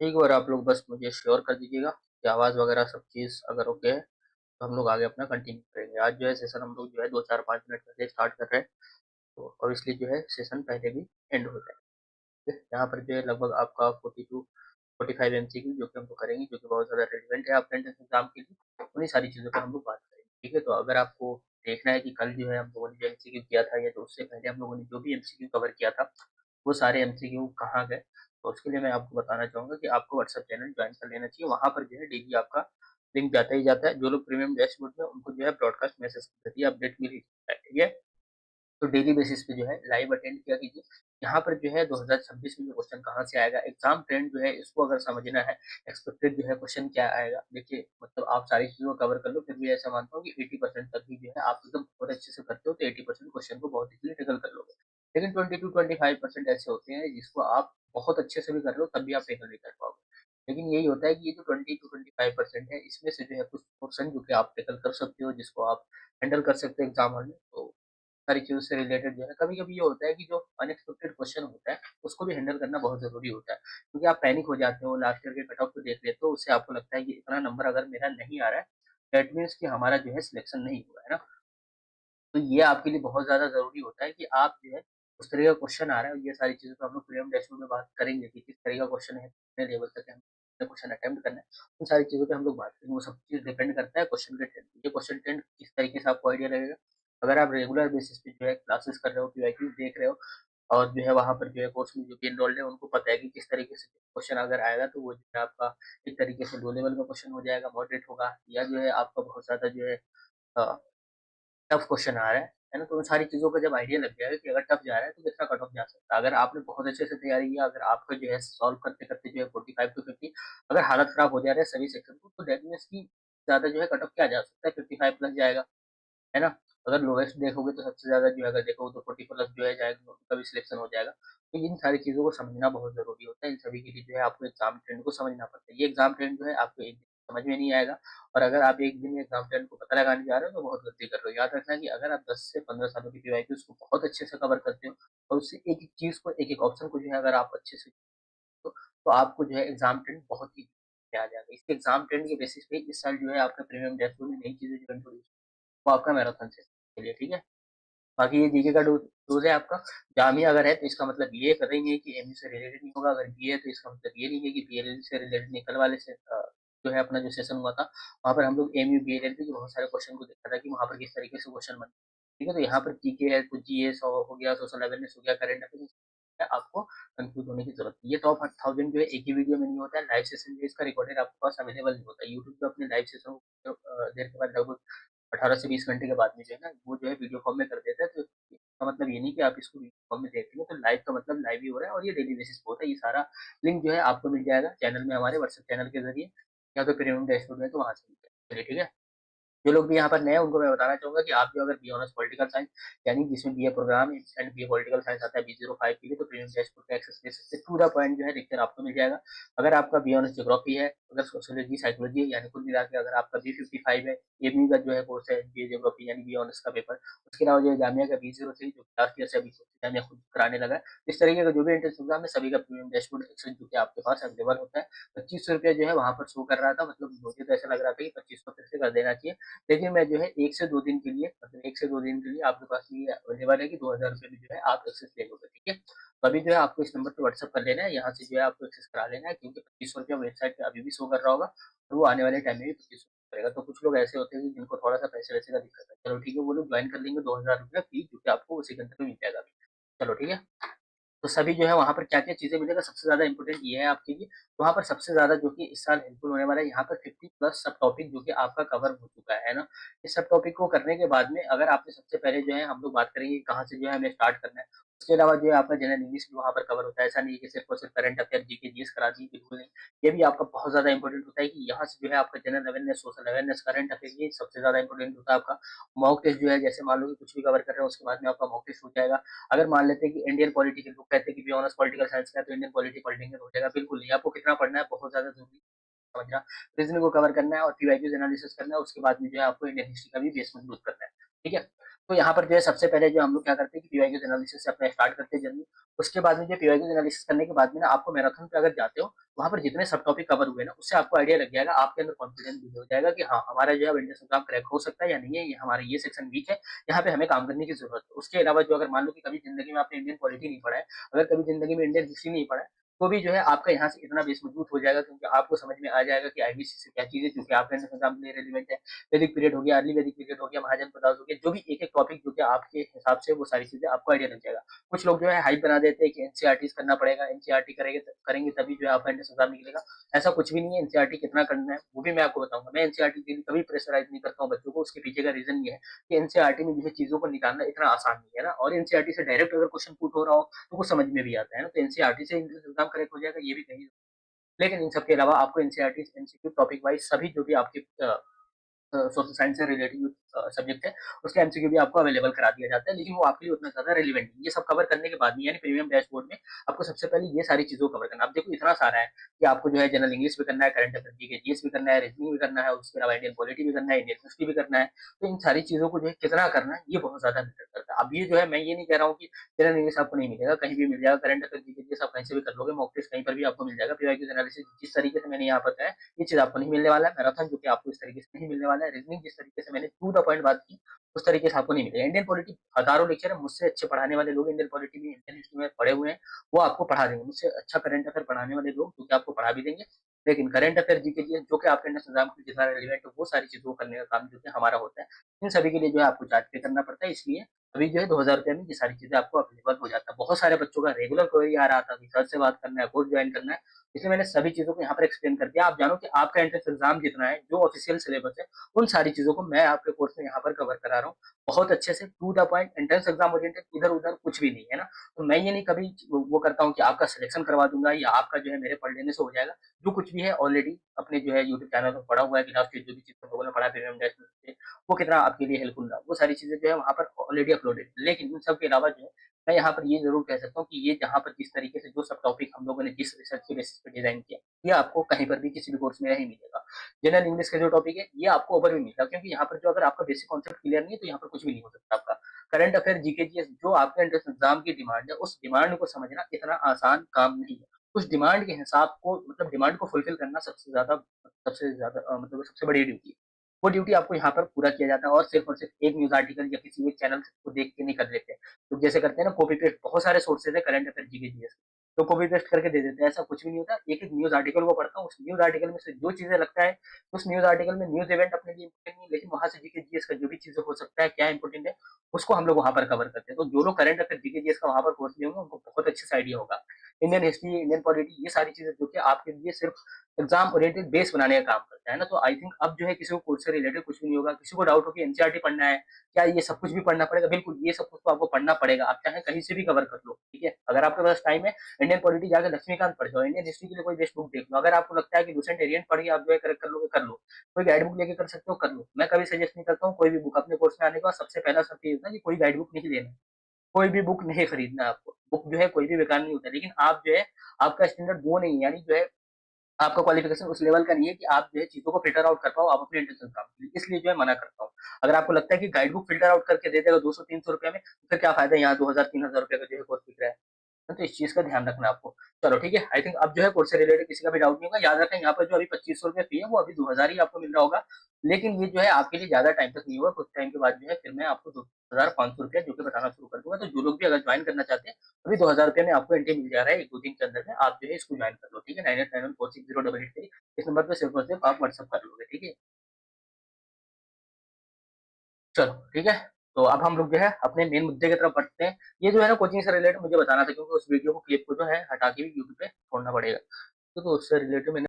एक बार आप लोग बस मुझे श्योर कर दीजिएगा कि आवाज़ वगैरह सब चीज़ अगर ओके है, तो हम लोग आगे अपना कंटिन्यू करेंगे। आज जो है सेशन हम लोग जो है 2, 4, 5 मिनट पहले स्टार्ट कर रहे हैं, तो ऑब्वियसली जो है सेशन पहले भी एंड हो जाएगा। ठीक है? यहाँ पर जो है लगभग आपका 42-45 एमसीक्यू जो कि हम लोग करेंगे, जो कि बहुत ज़्यादा रिलेवेंट है आपके एंट्रेंस एग्ज़ाम के लिए। उन्हीं सारी चीज़ों पर हम लोग बात करेंगे। ठीक है? तो अगर आपको देखना है कि कल जो है हम लोगों ने जो एमसीक्यू किया था या तो उससे पहले हम लोगों ने जो भी एमसीक्यू कवर किया था, वो सारे एमसीक्यू कहाँ गए? तो उसके लिए मैं आपको बताना चाहूँगा कि आपको व्हाट्सएप चैनल जॉइन कर लेना चाहिए। वहाँ पर जो है डेली आपका लिंक जाता ही जाता है। जो लोग प्रीमियम डैशबोर्ड में उनको जो है ब्रॉडकास्ट मैसेज रहती है, अपडेट मिल ही जाता है। ठीक है? तो डेली बेसिस पे जो है लाइव अटेंड किया कीजिए। यहाँ पर जो है 2026 में जो क्वेश्चन कहाँ से आएगा, एग्ज़ाम ट्रेंड जो है इसको अगर समझना है, एक्सपेक्टेड जो है क्वेश्चन क्या आएगा। देखिए मतलब आप सारी चीज़ों को कवर कर लो, फिर भी ऐसा मानता हूँ कि 80% तक भी जो है आप एकदम बहुत अच्छे से करते हो, तो 80% क्वेश्चन को बहुत इज़िली टैकल कर लोगे। लेकिन 20 टू 25% ऐसे होते हैं जिसको आप बहुत अच्छे से भी कर रहे हो, तब भी आप टैकल नहीं कर पाओगे। लेकिन यही होता है कि ये जो 20 टू 25% है, इसमें से जो है कुछ पोर्शन जो कि आप टैकल कर सकते हो, जिसको आप हैंडल कर सकते हो एग्ज़ाम हॉल में, तो सारी चीज़ों से रिलेटेड जो है कभी-कभी ये होता है कि जो अनएक्सपेक्टेड क्वेश्चन होता है, उसको भी हैंडल करना बहुत ज़रूरी होता है। क्योंकि आप पैनिक हो जाते हो, लास्ट ईयर के कट ऑफ को देख लेते हो, उससे आपको लगता है कि इतना नंबर अगर मेरा नहीं आ रहा है, दैट मीन्स कि हमारा जो है सिलेक्शन नहीं हुआ है ना। तो ये आपके लिए बहुत ज़्यादा ज़रूरी होता है कि आप जो है उस तरह का क्वेश्चन आ रहा है, और ये सारी चीज़ें तो हम लोग प्रीलिम डैशबोर्ड में बात करेंगे कि किस तरह का क्वेश्चन है, कितने लेवल तक है, हमें कितने क्वेश्चन अटेम्प्ट करना है, उन सारी चीज़ों पे हम लोग बात करेंगे। वो सब चीज़ डिपेंड करता है क्वेश्चन के ट्रेंड पे। ये क्वेश्चन ट्रेंड किस तरीके से आपको आइडिया लगेगा, अगर आप रेगुलर बेसिस पे जो है क्लासेस कर रहे हो, पीवाईक्यूज़ देख रहे हो, और जो है वहाँ पर जो है कोर्स में जो भी एनरोल्ड है उनको पता है कि किस तरीके से क्वेश्चन अगर आएगा, तो वो जो है आपका एक तरीके से लो लेवल का क्वेश्चन हो जाएगा, मॉडरेट होगा, या जो है आपका बहुत ज़्यादा जो है अ टफ क्वेश्चन आ रहा है ना? तो उन सारी चीज़ों का जब आइडिया लग जाएगा कि अगर टफ जा रहा है तो कितना कट ऑफ जा सकता है। अगर आपने बहुत अच्छे से तैयारी किया, अगर आपका जो है सॉल्व करते-करते जो है 45 टू 50 अगर हालत खराब हो जा रहा है सभी सेक्शन को, तो दैट मीन्स कि ज़्यादा जो है कट ऑफ क्या जा सकता है, 55 प्लस जाएगा, है ना? अगर लोएस्ट देखोगे तो सबसे ज़्यादा जो है अगर देखोगे तो 40 प्लस जो है जाएगा, तो उनका भी सिलेक्शन हो जाएगा। तो इन सारी चीज़ों को समझना बहुत ज़रूरी होता है। इन सभी के लिए जो है आपको एग्ज़ाम ट्रेंड को समझना पड़ता है। ये एग्ज़ाम ट्रेंड जो है आपको एक दिन समझ में नहीं आएगा, और अगर आप एक दिन में एग्ज़ाम ट्रेंड को पता लगाने जा रहे हो तो बहुत गलती कर रहे हो। याद रखना कि अगर आप 10 से 15 सालों की पीवाईक्यूज़ को बहुत अच्छे से कवर करते हो, और उससे एक-एक चीज़ को, एक-एक ऑप्शन को जो है अगर आप अच्छे से तो आपको जो है एग्ज़ाम ट्रेंड बहुत ही आ जाएगा। इस एग्ज़ाम ट्रेंड के बेसिस पे इस साल जो है आपका प्रीमियम डैशबोर्ड में नई चीज़ें जो इंट्रोड्यूस वो आपका मैराथन सेशन के लिए, ठीक है? बाकी ये जीके का डोज़ है आपका। जामिया अगर है तो इसका मतलब ये कतई नहीं है कि एमयू से रिलेटेड नहीं होगा, अगर बीए है तो इसका मतलब ये नहीं है कि बीएलएलबी से रिलेटेड नहीं। कल वाले से जो है अपना जो सेशन हुआ था, वहाँ पर हम लोग एमयू बीएलएलबी के बहुत सारे क्वेश्चन को देखा था कि वहाँ पर किस तरीके से क्वेश्चन बने। ठीक है? तो यहाँ पर जीके है, कुछ जीएस हो गया, सोशल अवेयरनेस हो गया, करंट अफेयर्स है, आपको कन्फ्यूज़ होने की ज़रूरत नहीं है। ये टॉप 1000 जो है एक ही वीडियो में नहीं होता है, लाइव सेशन जो है इसका रिकॉर्डेड आपके पास अवेलेबल नहीं होता है। यूट्यूब पे अपने लाइव सेशन को देर के बाद लगभग 18 से 20 घंटे के बाद में जो है ना, वो जो है वीडियो फॉर्म में कर देता है। तो इसका मतलब ये नहीं कि आप इसको वीडियो फॉर्म में देख रहे हो, तो लाइव का मतलब लाइव ही हो रहा है, और ये डेली बेसिस पे होता है। ये सारा लिंक जो है आपको मिल जाएगा चैनल में, हमारे व्हाट्सएप चैनल के ज़रिए, या तो प्रीमियम डैशबोर्ड में, तो वहाँ से मिल जाएगा। चलिए ठीक है? जो लोग भी यहाँ पर नए हैं उनको मैं बताना चाहूँगा कि आप जो अगर बी ऑनर्स पॉलिटिकल साइंस, यानी जिसमें BA program and BA political science आता है B05 के लिए, तो प्रीमियम डैशबोर्ड का एक्सेस ले सकते हैं। टू द पॉइंट जो है लेक्चर आपको मिल जाएगा। अगर आपका बी ऑनर्स ज्योग्राफी है, अगर सोशियोलॉजी, साइकोलॉजी है, यानी कुल मिला के अगर आपका B55 है, एमयू का जो है कोर्स है बीए ज्योग्राफी यानी बी ऑनर्स का पेपर, उसके अलावा जो है जामिया का B03 जो लास्ट ईयर से अभी जामिया खुद कराने लगा है। इस तरीके का जो भी एंट्रेंस एग्जाम है सभी का प्रीमियम डैशबोर्ड एक्सेस जो कि आपके पास अवेलेबल होता है। 2500 रुपया जो है वहाँ पर शो कर रहा था, मतलब मुझे तो ऐसा लग रहा था कि 2500 फिर से कर देना चाहिए। लेकिन मैं जो है 1 से 2 दिन के लिए, मतलब 1 से 2 दिन के लिए आपके पास ये अवेलेबल है कि 2000 रुपए में जो है आप एक्सेस ले लोगे, ठीक है? तो अभी जो है आपको इस नंबर पे व्हाट्सएप कर लेना है, यहाँ से जो है आपको एक्सेस करा लेना है, क्योंकि 2500 रुपया वेबसाइट पे अभी भी शो कर रहा होगा, और वो आने वाले टाइम में भी 2500 करेगा। तो कुछ लोग ऐसे होते हैं कि जिनको थोड़ा-सा पैसे-वैसे का दिक्कत है। चलो ठीक है, वो लोग जॉइन कर लेंगे 2000 रुपया फीस, जो कि आपको उसी के अंदर में मिल जाएगा अभी। चलो ठीक है? तो सभी जो है वहाँ पर क्या-क्या चीज़ें मिलेगा, सबसे ज़्यादा इम्पोर्टेंट ये है आपके लिए, वहाँ पर सबसे ज़्यादा जो कि इस साल हेल्पफुल होने वाला है, यहाँ पर 50 प्लस सब टॉपिक जो कि आपका कवर हो चुका है ना? इस सब टॉपिक को करने के बाद में अगर आपने सबसे पहले जो है हम लोग बात करेंगे कहाँ से जो है हमें स्टार्ट करना है। उसके अलावा जो है आपका जनरल इंग्लिश भी वहाँ पर कवर होता है, ऐसा नहीं है कि सिर्फ़ और सिर्फ़ करंट अफेयर, जीके, जीएस करा दी, बिल्कुल नहीं। ये भी आपका बहुत ज़्यादा इम्पोर्टेंट होता है कि यहाँ से जो है आपका general awareness, social awareness, current affair, ये सबसे ज़्यादा इम्पोर्टेंट होता है आपका। मॉक टेस्ट जो है जैसे मान लो कि कुछ भी कवर कर रहे हो उसके बाद में आपका मॉक टेस्ट हो जाएगा। अगर मान लेते हैं कि इंडियन पॉलिटी के लोग कहते हैं कि बी ऑनर्स पॉलिटिकल साइंस का है तो इंडियन पॉलिटी पढ़ेंगे तो हो जाएगा, बिल्कुल नहीं। आपको कितना पढ़ना है बहुत ज़्यादा ज़रूरी है समझना। रीज़निंग को कवर करना है और पीवाईक्यूज़ एनालिसिस करना है, उसके बाद में जो है आपको इंडियन हिस्ट्री का भी बेस मजबूत करना है। ठीक है? तो यहाँ पर जो है सबसे पहले जो हम लोग क्या करते हैं कि पीवाईक्यूज एनालिसिस से अपना स्टार्ट करते हैं जर्नी। उसके बाद में जो पीवाईक्यूज एनालिसिस करने के बाद में ना आपको मैराथन पे अगर जाते हो, वहाँ पर जितने सब टॉपिक कवर हुए ना, उससे आपको आइडिया लग जाएगा, आपके अंदर कॉन्फिडेंस बिल्ड हो जाएगा कि हाँ, हमारा जो है एंट्रेंस एग्जाम क्रैक हो सकता है या नहीं है, ये हमारा ये सेक्शन वीक है, यहाँ पे हमें काम करने की जरूरत है। उसके अलावा जो अगर मान लो कि कभी जिंदगी में आपने इंडियन पॉलिटी नहीं पढ़ा है, अगर कभी जिंदगी में इंडियन हिस्ट्री नहीं पढ़ा है, तो भी जो है आपका यहाँ से इतना बेस मजबूत हो जाएगा, क्योंकि आपको समझ में आ जाएगा कि आईबीसी से क्या चीज़ है, क्योंकि आपके एंट्रेंस एग्जाम के लिए रेलिवेंट है। वैदिक पीरियड हो गया, अर्ली वैदिक पीरियड हो गया, महाजन प्रताप हो गया, जो भी एक-एक टॉपिक जो कि आपके हिसाब से वो सारी चीज़ें आपको आइडिया लग जाएगा। कुछ लोग जो है हाइप बना देते हैं कि एनसीईआरटीज़ करना पड़ेगा, एनसीईआरटी करेंगे तभी जो है आपका एंट्रेंस एग्जाम निकलेगा। ऐसा कुछ भी नहीं है, एनसीईआरटी कितना करना है वो भी मैं आपको बताऊँगा। मैं एनसीईआरटी के लिए कभी प्रेशराइज़ नहीं करता हूँ बच्चों को, उसके पीछे का रीज़न ये है कि एनसीईआरटी में जो है चीज़ों को निकालना इतना आसान नहीं है ना, और एनसीईआरटी से डायरेक्ट अगर क्वेश्चन पुट हो रहा हो, तो कुछ समझ में भी आता है ना, तो एनसीईआरटी से एंट्रेंस एग्जाम करेक्ट हो जाएगा, ये भी कहीं। लेकिन इन सब के अलावा आपको एनसीईआरटी, एमसीक्यू टॉपिक वाइज़ सभी जो भी आपके सोशल साइंस से रिलेटेड सब्जेक्ट है, उसका एमसीक्यू भी आपको अवेलेबल करा दिया जाता है, लेकिन वो आपके लिए उतना ज़्यादा रेलेवेंट नहीं है। ये सब कवर करने के बाद में यानी प्रीमियम डैशबोर्ड में आपको सबसे पहले ये सारी चीज़ों को कवर करना है। अब देखो इतना सारा है कि आपको जो है जनरल इंग्लिश भी करना है, करंट अफेयर, जीके, जीएस भी करना है, रीजनिंग भी करना है, उसके अलावा इंडियन पॉलिटी भी करना है, इंडियन हिस्ट्री भी करना है। तो इन सारी चीज़ों को जो है कितना करना है, ये बहुत ज़्यादा मैटर करता है। अब ये जो है मैं ये नहीं कह रहा हूँ कि जनरल इंग्लिश आपको नहीं मिलेगा, कहीं भी मिल जाएगा, करंट अफेयर, जीके, जीएस आप कहीं से भी कर लोगे, मॉक टेस्ट कहीं पर भी आपको मिल जाएगा। पीवाईक्यूज एनालिसिस जिस तरीके से मैंने यहाँ पर बताया, ये चीज़ आपको नहीं मिलने वाला है। मैराथन जो कि आपको इस तरीके से नहीं मिलने वाला है। रीजनिंग जिस तरीके से मैंने टू द पॉइंट बात की, उस तरीके से आपको नहीं मिलेगा। इंडियन पॉलिटी हज़ारों लेक्चर है, मुझसे अच्छे पढ़ाने वाले लोग इंडियन पॉलिटी में, इंडियन हिस्ट्री में पढ़े हुए हैं, वो आपको पढ़ा देंगे। मुझसे अच्छा करंट अफेयर पढ़ाने वाले लोग जो कि आपको पढ़ा भी देंगे। लेकिन करंट अफेयर, जीके, जीएस जो कि आपके एंट्रेंस एग्जाम के जितना रिलेवेंट है, वो सारी चीज़ों को करने का काम जो कि हमारा होता है। इन सभी के लिए जो है आपको चार्ज पे करना पड़ता है, इसलिए अभी जो है ₹2000 में ये सारी चीज़ें आपको अवेलेबल हो जाता है। बहुत सारे बच्चों का रेगुलर क्वेरी आ रहा था कि सर से बात करना है, कोर्स ज्वाइन करना है, इसलिए मैंने सभी चीज़ों को यहाँ पर एक्सप्लेन कर दिया। आप जानो कि आपका एंट्रेंस एग्जाम जितना है, जो ऑफिशियल सिलेबस है, उन सारी चीज़ों को मैं आपके कोर्स में यहाँ पर कवर करा रहा हूँ। बहुत अच्छे से to the point, entrance exam oriented, इधर-उधर कुछ भी नहीं है ना। तो मैं ये नहीं कभी वो करता हूँ कि आपका सिलेक्शन करवा दूँगा या आपका जो है मेरे पढ़ लेने से हो जाएगा। जो कुछ भी है ऑलरेडी अपने जो है यूट्यूब चैनल पर पड़ा हुआ है कि लास्ट ईयर जो भी चीज़ हम लोगों ने पढ़ा प्रीमियम डैशबोर्ड से, वो कितना आपके लिए हेल्पफुल रहा। वो सारी चीज़ें जो है वहाँ पर ऑलरेडी अपलोडेड है। लेकिन इन सब के अलावा जो है, मैं यहाँ पर ये ज़रूर कह सकता हूँ कि ये जहाँ पर जिस तरीके से जो सब टॉपिक हम लोगों ने जिस रिसर्च के बेसिस पे डिज़ाइन किया, ये आपको कहीं पर भी किसी भी कोर्स में नहीं मिलेगा। जनरल इंग्लिश का जो टॉपिक है, ये आपको ओवरव्यू मिलेगा, क्योंकि यहाँ पर जो अगर आपका बेसिक कॉन्सेप्ट क्लियर नहीं है, तो यहाँ पर कुछ भी नहीं हो सकता आपका। करंट अफेयर, जीके, जीएस जो आपके एंट्रेंस एग्जाम की डिमांड है, उस डिमांड को समझना इतना आसान काम नहीं है। उस डिमांड के हिसाब को, मतलब डिमांड को फुलफिल करना सबसे ज़्यादा मतलब सबसे बड़ी ड्यूटी है। वो ड्यूटी आपको यहाँ पर पूरा किया जाता है, और सिर्फ एक न्यूज़ आर्टिकल या किसी एक चैनल को देख के नहीं कर लेते। तो जैसे करते हैं ना कॉपी पेस्ट, बहुत सारे सोर्सेज़ है करंट अफेयर, जीके, जीएस के, तो कॉपी पेस्ट करके दे देते हैं, ऐसा कुछ भी नहीं होता। एक-एक न्यूज़ आर्टिकल को पढ़ता हूँ, उस न्यूज़ आर्टिकल में से जो चीज़ें लगता है, उस न्यूज़ आर्टिकल में न्यूज़ इवेंट अपने लिए इम्पोर्टेंट नहीं है, लेकिन वहाँ से जीके, जीएस का जो भी चीज़ें हो सकता है, क्या इम्पोर्टेंट है, उसको हम लोग वहाँ पर कवर करते हैं। तो जो लोग करंट अफेयर, जीके, जीएस का वहाँ पर कोर्स लिए होंगे, उनको बहुत अच्छे से आइडिया होगा। इंडियन हिस्ट्री, इंडियन पॉलिटी, ये सारी चीज़ें जो कि आपके लिए सिर्फ एग्ज़ाम ओरिएंटेड बेस बनाने का काम करता है ना, तो आई थिंक अब जो है किसी को कोर्स से रिलेटेड कुछ भी नहीं होगा। किसी को डाउट हो कि एनसीईआरटी पढ़ना है, क्या ये सब कुछ भी पढ़ना पड़ेगा? बिल्कुल, ये सब कुछ तो आपको पढ़ना पड़ेगा। आप चाहे कहीं से भी कवर कर लो, ठीक है? अगर आपके पास टाइम है, इंडियन पॉलिटी जाके लक्ष्मीकांत पढ़ जाओ, इंडियन हिस्ट्री के लिए कोई बेस्ट बुक देख लो। अगर आपको लगता है कि लुसेंट एलियट पढ़ के आप जो है करेक्ट कर लोगे, कर लो। कोई गाइड बुक लेके कर सकते हो, कर लो। मैं कभी सजेस्ट नहीं करता हूँ कोई भी बुक अपने कोर्स में आने के बाद सबसे पहला शर्त ये होता है कि कोई गाइड बुक नहीं लेना है। कोई भी बुक नहीं खरीदना है आपको। बुक जो है कोई भी बेकार नहीं होता, लेकिन आप जो है, आपका स्टैंडर्ड वो नहीं है, यानी जो है आपका क्वालिफ़िकेशन उस लेवल का नहीं है कि आप जो है चीज़ों को फ़िल्टर आउट कर पाओ आप अपने एंट्रेंस एग्ज़ाम के लिए, इसलिए जो है मना करता हूँ। अगर आपको लगता है कि गाइड बुक फ़िल्टर आउट करके दे देगा ₹200-300 में, तो फिर क्या फ़ायदा है यहाँ ₹2000-3000 का जो है कोर्स बिक रहा है। तो इस चीज़ का ध्यान रखना आपको। चलो ठीक है, आई थिंक अब जो है कोर्स से रिलेटेड किसी का भी डाउट नहीं होगा। याद रखें यहाँ पर जो अभी ₹2500 फी है, वो अभी 2000 ही आपको मिल रहा होगा। लेकिन ये जो है आपके लिए ज़्यादा टाइम तक नहीं होगा, कुछ टाइम के बाद जो है फिर मैं आपको ₹2500 जो कि बताना शुरू कर दूँगा। तो जो लोग भी अगर जॉइन करना चाहते हैं, अभी ₹2000 में आपको एंट्री मिल जा रहा है 1-2 दिन के अंदर में, आप जो है इसको जॉइन कर लो, ठीक है? 9891460883 इस नंबर पे सिर्फ और सिर्फ आप व्हाट्सएप कर लोगे, ठीक है? चलो, ठीक है? तो अब हम लोग जो है अपने मेन मुद्दे की तरफ बढ़ते हैं। ये जो है ना कोचिंग से रिलेटेड मुझे बताना था, क्योंकि उस वीडियो को क्लिप को जो है हटा के भी यूट्यूब पे छोड़ना पड़ेगा। तो उससे रिलेटेड मैंने